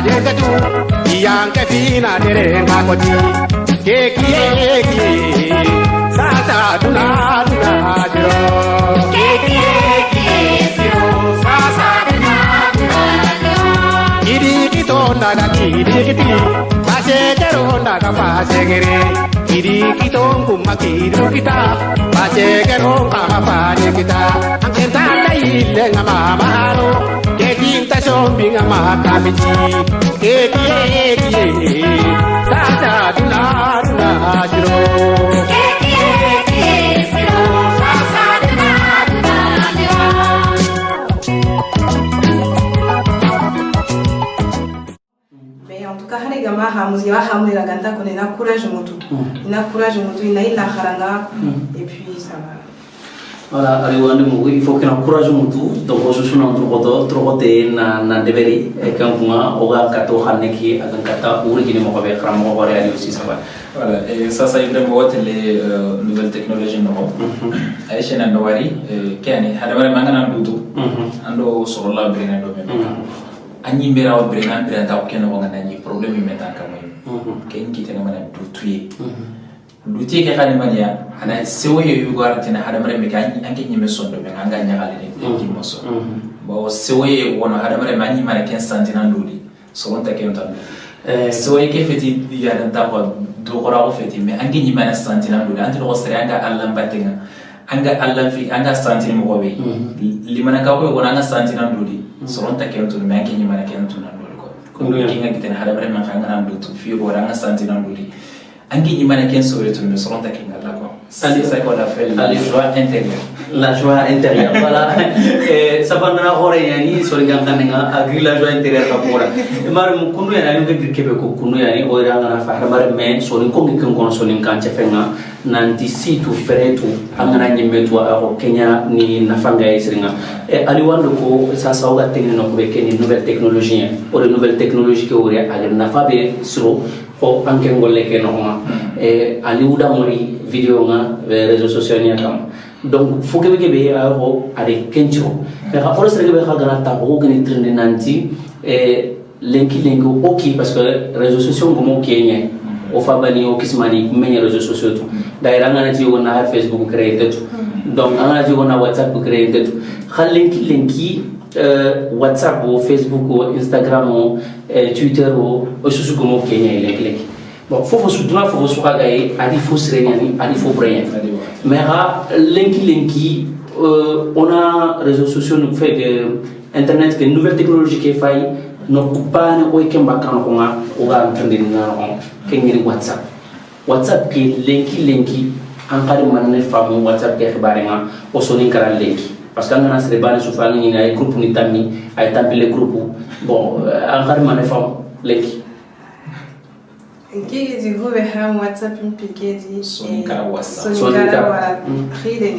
Yetu Yanke fina tere ngakoti Keki Sasa tuna jiro Keki siro Sasa tuna Kiri kito naga kiri kiti Pase kero naga pase kere Kiri kito kuma kiri kita Pase kero kama pase kita Angkenta kaile ngama mahalo Keki ta shombi ngama kamichi Keki Sasa tuna jiro Keki siro Sasa tuna jiro En tout cas, les gamins, ils ont la ganta qu'on a courage au tout. Il a courage au tout, il a la haranga et puis ça va. Voilà, il faut qu'il ait courage au tout. Donc, je suis en train de deveri et quand on a kato haneki akan kata uri kini mo kabe kram mo ore ali aussi ça va. Voilà, et ça est vraiment les nouvelles technologies non. Aïcha na ndwari kani hadawara mangana ndudu ando sorola brena do men. Anyi mbera o brena brenda o keno ngana ni problème meta kamay. Ken kitena mana dutuye. Dutuye ke kali mania ana sewoye yu garantina hadamare me kan anke nyime sondo me anga nyagale ni kimoso. Bo sewoye wona hadamare mani mara ken santina ndudi. Soronta ken tambe. Sewoye ke feti ya danta ko do gora o feti me anke nyime na santina ndudi anti do sere anga allan batenga. Anga allan fi anga santina mo be. Limana ka ko wona anga santina ndudi. Soronta ken to me anke nyime na ken to ndudi ko. Ko kinga kitena hadamare man kanga na ndutu fi gora anga santina ndudi. Angi imana ken sowe to me soronta ken ngala ko c'est ça qu'on appelle la joie intérieure. La joie intérieure, voilà. Ça va na hore yani so nganga nga agri la joie intérieure ka pora mar mu kunu yana ngi kebe ko kunu yani o ranga na fa mar men so ni ko ngi kon so ni kan chefenga nanti situ fretu angana nyimetu a Kenya ni nafanga isiringa ali wando ko sa sauga tenino ko be ken nouvelle technologie o de nouvelle technologie ko ore ali nafa be suro ko anke ngolle ke no ma ali uda mori video nga réseaux sociaux ni akam donc faut que be aro ade kencho mais ka force rebe ka gana ta ko gni trende nanti lenki ok parce que réseaux sociaux ngomo Kenya o fa bani o kismani men réseaux sociaux tout d'ailleurs ngana ti wona har Facebook créé tout donc ngana ti wona WhatsApp créé tout khal lenki WhatsApp ou Facebook ou Instagram ou Twitter ou susu gomo Kenya lenki bon faut soutenir faut sokagai adi faut sereniani adi faut brain mais lenki on a réseaux sociaux nous fait de internet que nouvelle technologie qui fait no kupane o ikemba kan ko nga o ga ntende na on kengiri WhatsApp ki lenki an kare manne famu WhatsApp ke xibare nga o soni kara lenki parce que ngana sere bani su fa ni ay groupe ni tammi ay tampile groupe bon an kare manne famu lenki Qui dit groupe ha WhatsApp une piqué dit soni kara WhatsApp soni kara wala khide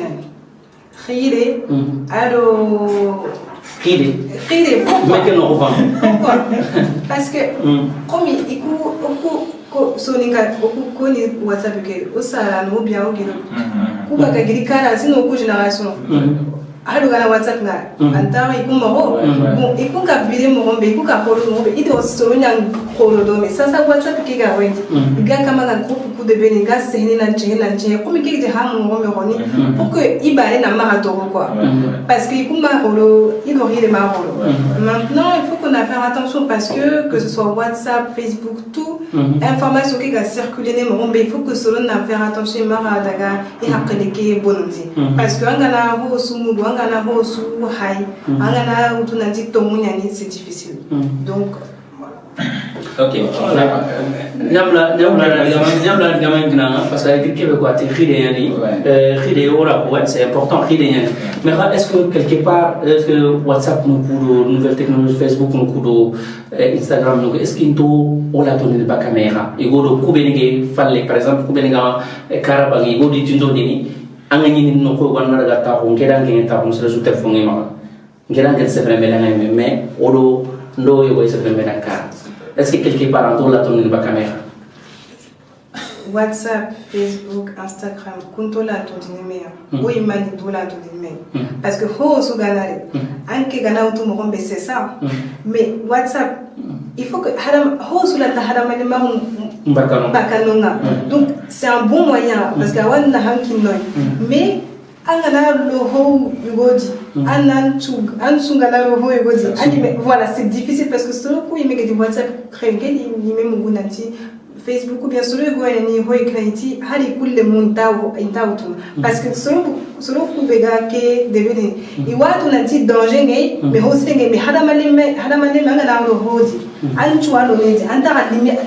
ado Khide pourquoi parce que comme il ko soninga ko ni WhatsApp ke o sala no bia o gido ku ka giri kara sino ko génération hadu kana WhatsApp na anta iku mo bon iku ka bile mo be iku ka holo mo be ito so nyang holo do me sasa WhatsApp ke ga wendi ga kama na groupe ku de beni ga sehni na nche ko mi ke de ha mo me roni pour que ibale na marathon quoi parce que iku ma holo il aurait les marolo maintenant il faut qu'on a faire attention parce que ce soit WhatsApp Facebook tout information qui va circuler ne mo be il faut que solo na faire attention mara daga et hakele ke bonzi parce que angana ho sumu angana ho su hai angana utunanti tomunyani c'est difficile donc ok nyamla gamin gna parce que avec Québec quoi khide yani khide ora quoi c'est important khide yani mais est-ce que quelque part est-ce que WhatsApp nous pour nouvelle technologie Facebook nous pour Instagram nous est-ce qu'il to ola toni ba caméra et godo kubenige falle par exemple kubenega karabangi godi tindo dini angani no ko wanna daga ta ko ngeda ngene ta ko sere su telephone ma ngeda ngel se freme la ngame mais odo ndo yo se freme na ka est-ce que quelque part on la toni ba caméra WhatsApp, Facebook, Instagram, kunto la toni me o imani do la toni me parce que ho so ganare anke gana utu mo c'est ça mais WhatsApp il faut que donc c'est un bon moyen parce que mais voilà, c'est difficile parce que ce coup il met des WhatsApp créer il met mon Facebook ou bien sûr ni ho ikriti hali kulle muntao intautu parce que solo ku bega ke devene I watu nanti danger ngai mais ho senge mais hada malime manga na ro hoji antu alo nedi anta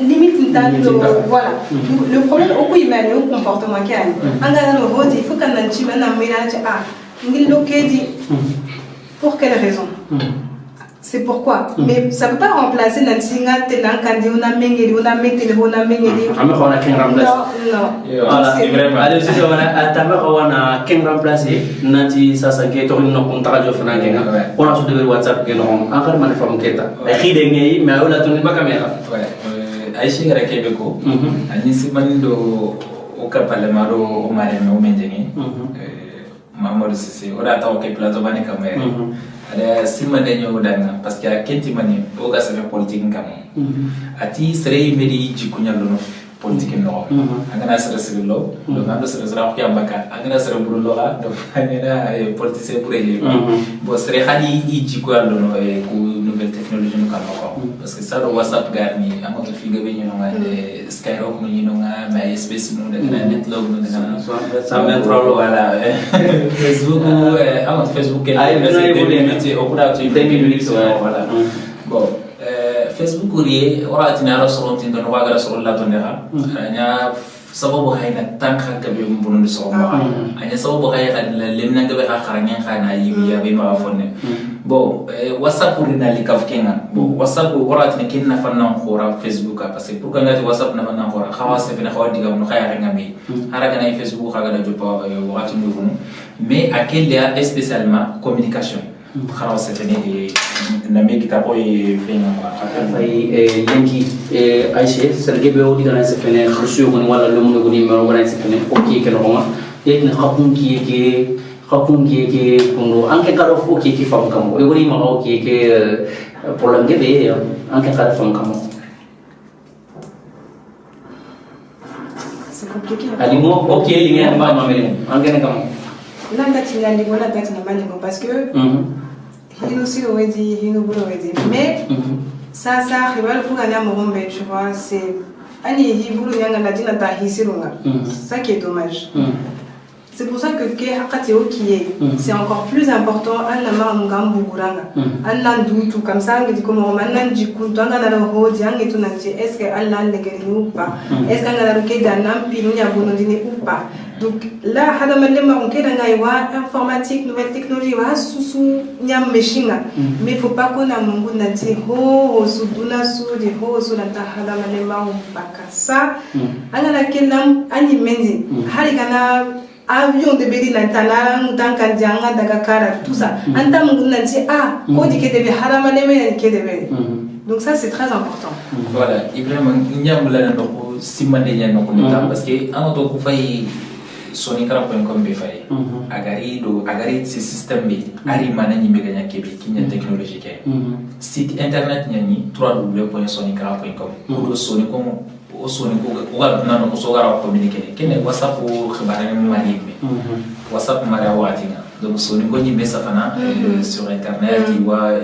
limite ntando voilà le problème au ku imani au comportement qui a anga ro hoji il faut qu'on nanti mana mélange ngilo kedi pour quelle raison c'est pourquoi mais ça peut pas remplacer Nansinga Tenankandi on a mengeli on a mengeli on a mengeli on a qu'un remplacer voilà allez c'est on a tama on a qu'un remplacer nanti ça ça qui tourne no contrat jo fana kenga on a sur de WhatsApp que non encore man forme keta ay khide ngi mais wala tuni ba caméra ouais ay shingra kebeko ani simando o kapale maro o mare me o menjeni Mamadou Cissé ora taw ke plateau bane caméra ada simande nyo danga parce que kenti mani o ga sa politique ngam ati sere medi jikunya lono politique no angana sere sere lo do ngam sere sere ko yambaka angana sere buru lo ga do angana politicien pour y bo sere khali I jikuya lono e ku nouvelle technologie no kam ko parce que ça do WhatsApp garni amoto figa be nyo nga Skyrock no nyo nga MySpace no daga net log no daga ça même problème voilà Facebook amoto Facebook c'est au bout de 10 minutes voilà bon Facebook uriye ora tinara solontin don waga sololla don dera anya sababu hayna tanka gabe mbunu soma anya sababu hayna lemna gabe kharanya khana yibiya be ma fonne bon WhatsApp urina likafkenga bon WhatsApp ora tin kinna fanna khora Facebook parce que pour ngati WhatsApp na fanna khora khawase fina khawadi gam no khaya ngami haraka na Facebook khaga da jopa wakati ngunu mais akelle spécialement communication خلاص ستني نميك تابوي فين فاي ينكي عايشه سرجي بيودي كان سفنه خشوا من ولا لهم يقولي ما ولا سفنه اوكي كانوا يتن خابون كي كونو انك كارف اوكي كي فهم كم يقولي ما اوكي كي بولم كده انك كارف فهم كم c'est compliqué ali mo اوكي اللي ما ماملين انك كم là parce que il aussi aurait dit mais ça rival pour gagner mon bombe tu vois c'est ani hibulu yanga na dina ta hisirunga ça qui est dommage c'est pour ça que hakateo qui est c'est encore plus important anama ngambu guranga anandu tout comme ça ngi ko mo mananji kuntanga na ho jangi tunanti est-ce que Allah legeri ou pas est-ce que ngala ke danam pinu ya bono dine ou pas donc là hada malema on keda ngai wa informatique nouvelle technologie wa susu nyam meshinga mais faut pas qu'on a mungu nanti ho suduna sudi ho sulanta hada malema on baka ça angala kelam ani menzi hari kana avion de beri nantana mutanka janga daga kara tout ça anta mungu nanti ko dike debe hada malema ke debe donc ça c'est très important voilà Ibrahima nyambula ndoko simande nyano ko parce que amoto ko fay sonikara.com be fay agari ce système bi ari mana nyimbe ganya kebe kinya technologie ke site internet nyani www.sonikara.com ko soniko o soniko o nano ko sogara communiquer kene WhatsApp o khibara ni mali WhatsApp mara watinga donc soniko nyimbe safana sur internet iwa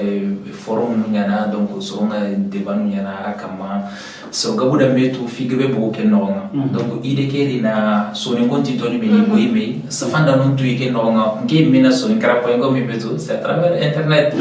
forum nyana donc songa debanu nyana akama so gabuda metu figebe bo kenonga donc ide keri na soniko titoni meni boyime safanda non tu kenonga ngi mina sonikara.com metu c'est à travers internet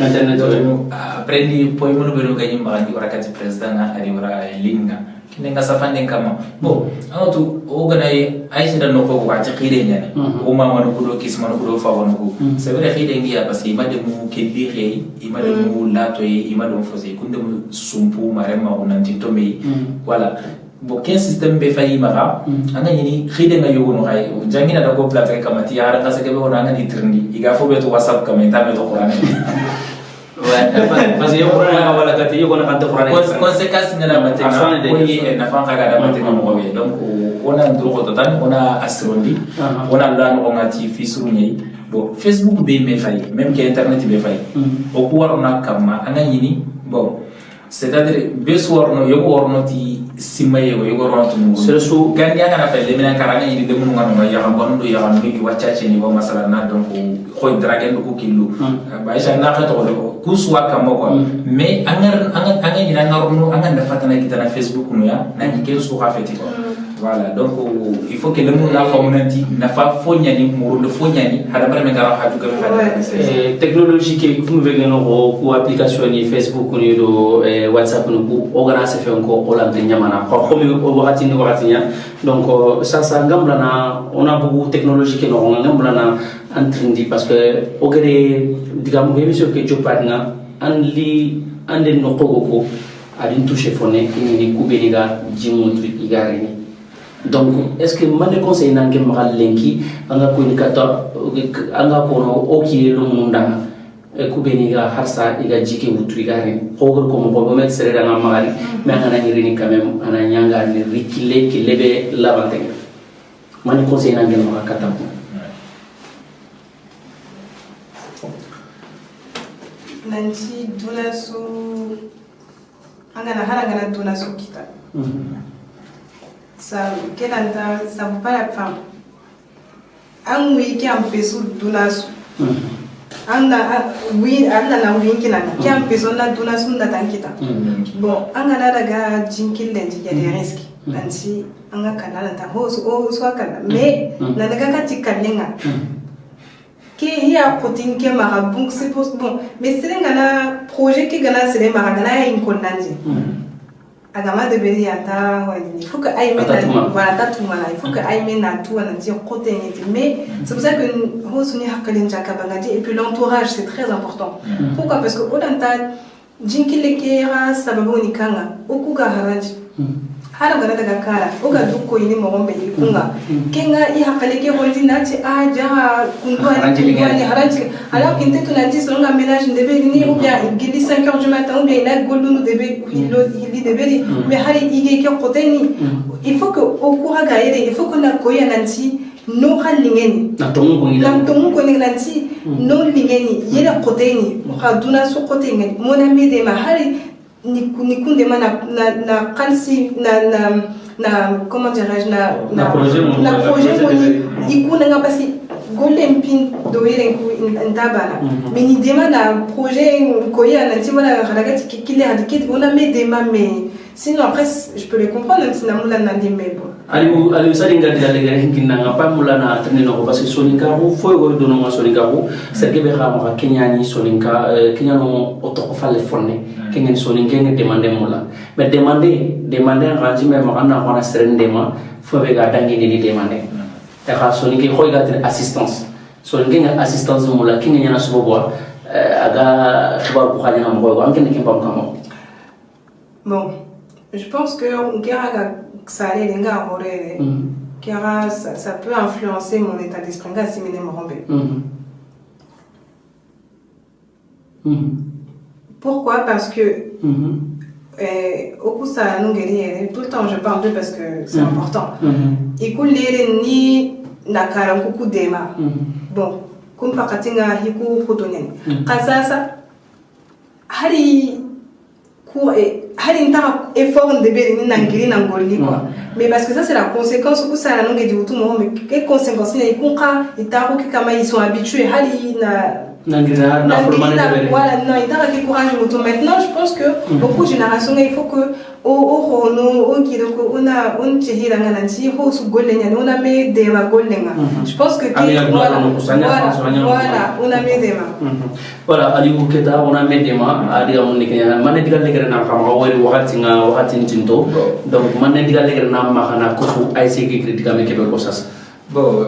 après ni poimo no bero ganyi mandi warakati president ari wara linga kinenga safande kama bo auto oganay aisha no ko wati khide nyane o mama no kudo kisma no kudo fa wono ko c'est vrai khide ngia parce que imade mu kedire imade mu lato imade mu fose kunde mu sumpu marema onanti tomei voilà bon quel système be fayi mara anga yini khide nga yogo no hay jangina da ko plate kama ti ara ka sake be wona nga ni trindi iga fo be to WhatsApp kama ta me to qur'an ouais parce que qur'an wala ka ti yogo na kan to qur'an conséquence ngana matena ko yi na fa ka ga da matena mo be donc on a ndro ko tan on a astrondi on a lan on a ti fisru nyai bon Facebook be me fayi même que internet be fayi o ko warna kama anga yini bon c'est-à-dire bes worno yogo worno ti simaye yogo worno tu mu c'est so gandi anga na felle mina karanga yidi demu ngano ya gambon do ya gambi ki wachache ni bo masala na donc ko dragen ko kilu ba isa na ka to ko kuswa kamo ko mais anga ni na ngorno anga na fatana kita na Facebook no ya na ni ke so ka feti ko voilà donc il faut que le monde la formunanti na fa fonyani muru de fonyani hada bare ngara haju ka fa technologie ke ku vegeno ko application ni Facebook ni do WhatsApp no ku ogana se fe ko ola de nyamana ko mi o wakati nya donc ça ngambla na ona bugu technologie ke no ngambla na entrindi parce que ogere digam be monsieur ke jopadna anli ande no ko adin toucher fone ni ku be diga jimu igare ni donc est-ce que man conseil nanke magal lenki anga ko ni kata anga ko no oki lo mundanga ku be ni ga harsa iga jike wutu igare ko ko mo met sere danga magali mais anga ni rini quand même ana nyanga ni rikile ki lebe lavante man conseil nanke magal kata nanti dunasu anga na haranga na dunasu kita ça vaut pas la femme. Un week-end peso dunasu. Oui, na week-end qui a peso na dunasu na tankita. Bon, anga na daga jinkil lendi ya des risques. Nanti anga kanala ta ho so kana. Mais na daga kati kalenga. Qui y a protéine qui marabunk c'est bon. Mais c'est un projet qui gana c'est maragana in konanji. Agama de beri ata il faut que aime voilà tatumala il faut que aime na tout on dit côté mais c'est pour ça que hosuni hakalin jakabangadi et puis l'entourage c'est très important. Pourquoi? Parce que odanta jinkile kera sababu ni kanga okuga haraji hara gara daga kara oga dukko ini mogombe ikunga kenga I hakaleke holdi nati aja kundwa ni haraji alors qu'il était tunati songa ménage ndebe ni ou bien il 5h du matin ou bien il a golunu debe il debe mais hari ige ke koteni il faut que okura gaire il faut que na koya nanti no halingeni na tongu ko ni nanti no lingeni yela koteni khaduna so koteni mona mede ma hari ni kunde na kansi na comment dirais-je na projet moni ikuna nga basi golden pin do yeren ku ndabala mais ni dema na projet ko ya na timona ragati kile hadikit on a mis des mains mais sinon après je peux les comprendre si na mula na ndimbe bon ali salinga digalega hinkinna ngapa mula na teneno parce que soninka ho foi go do no soninka ho sergebe khama kenyani soninka kenyano otoko falle fonne kengen soninka nge demander mula mais demander ranji me makana kona serendema fo be ga dangi ni demander ta kha soninka khoy ga assistance soninka assistance mula kengen yana subo aga khbar ko khanya mo go anken ke pam kamo bon je pense que ça peut influencer mon état d'esprit. Pourquoi? Parce que tout le temps je parle d'eux parce que c'est important. Ni bon, comme Pakatinga Hiku Protonien. Kasasa Hari hari nta effort de beri na ngiri na ngoli quoi mais parce que ça c'est la conséquence où ça la longue de tout monde mais quelle conséquence il y a kunka itaro qui comme ils sont habitués hari na voilà non itaro qui courage moto maintenant je pense que beaucoup de générations il faut que on tihira ngana nti ho su golenya on a mis des ma golenya je pense que voilà on a mis des ma voilà ali uketa on a mis des ma ali amoni kenya mané digal legere na xam wori wakati ntinto donc mané digal legere na ma xana ko IC ki critique avec Québec ko sas bon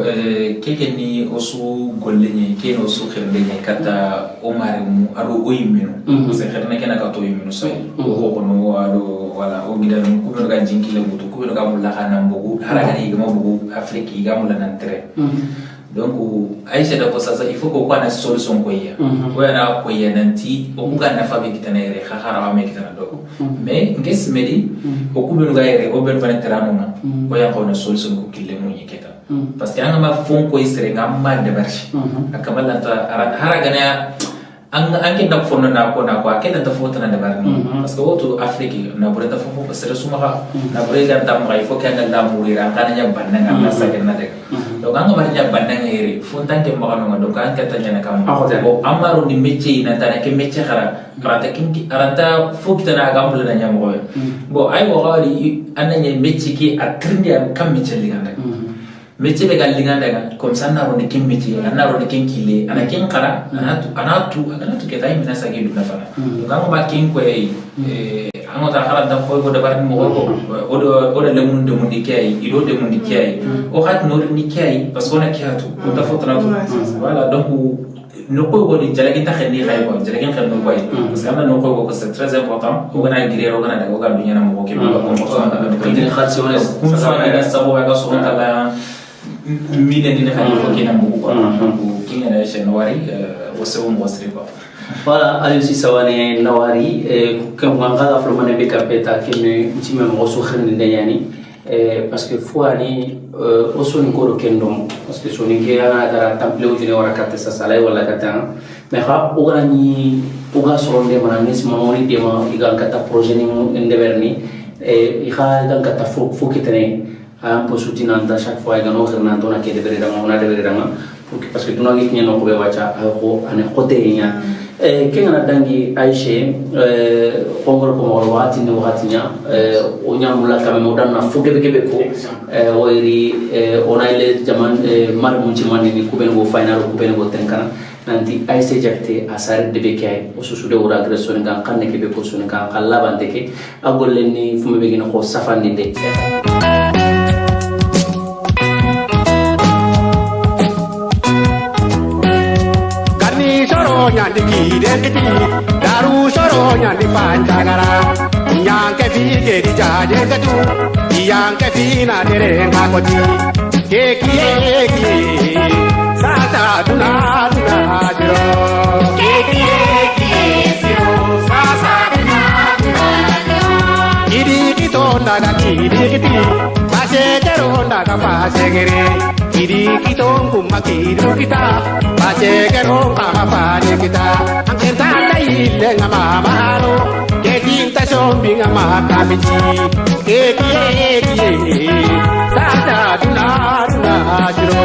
kekeni osu gollenye keno osu khirdenye kata omare mu ado oyimino se khirna kena ka to oyimino sai ko no ado wala o gidan ku be ga jinkile mutu ku be ga mulla kana mbugu haraka ni gama bugu afrique ga mulla nan tre donc aisha da ko sasa il faut ko kwana solution ko ya ko yana ko ya nanti o ku ga na fa be kitana ere khara wa me kitana do mais nges medi o ku be ga ere o be fa terano na ko ya ko na solution ko kille mu yiketa parce que anga ma fon ko isere ngam ma de barchi akamala ta haraka na anke na fono na ko akela ta foto na dabar ni parce que auto afrique na bure ta fofo sere suma na bure ga ta mai fo kan da muri ran kan nya banna na sa ken na de do kan ma nya banna ngere fo tan ke ma no do kan ka ta nya na kam o amaru ni meche na ta ke meche khara ta kinki aranta fo kita na ga mbula na nya mo bo ay wo gari ananya meche ki atrindi am kam meche liganda meche be gal liganda ga comme ça na ro ne kin meche na ro ne kin kile ana kin kara anatu ke tay mina sagi du nafa to kan ba kin ko ay ango ta kala da fo go da bar mo ko o da lemun de mun dikay ido de mun dikay o hat no ni kay parce qu'on a kiatu ta fo tra voilà donc no ko go di jalagi ta xeni xay ko jalagi xel no boy parce que no ko ko c'est très important ko gana gire ro gana da ko ga dunya na mo ko ke ba ko so na ko ni khatsi wala sa ga sa bo ga so ta la mine ni xali ko kina mo ko kina na she nawari o se o mosri ko voilà ali si sawane nawari ko nganga flo mane be kapeta kene ntime mo so xende yani parce que foani o so ni ko kendom parce que so ni ke ana da temple o jine wara katte sa sala wala katan mais ha o gani o ga so nde manis mamori de ma igal kata projet ni ndeverni i ha dan kata fo kitene am posutina anda chaque fois gano xerna dona ke devere dama ona devere dama parce que tuna gitnya no ko be wacha ko ane khote nya kenga dangi aishe kongoro ko mo wati no watinya o nyamula kame mo dan na fuge be ko o iri ona ile jaman mar mun ci mani ni kubene go final kubene go tenkana nanti aishe jakte asar de be kay o susu de ura agression nga kanne ke be ko sun nga kala bande ke agolle ni fume be gina ko safandi de nyandi kide kiti daru soro nyandi panjagara yang ke fi ke di jaje katu yang ke fi na tere ngakoti ke ki sa sa duna jiro ke ki siro sa sa duna kidi kito naga kidi kiti pase kero naga pase gere kidi kitong kumakido kita pase kero kama pade kita angker tandai dengan mamalo kedi ta sombi ngama kamici kedi sada duna jiro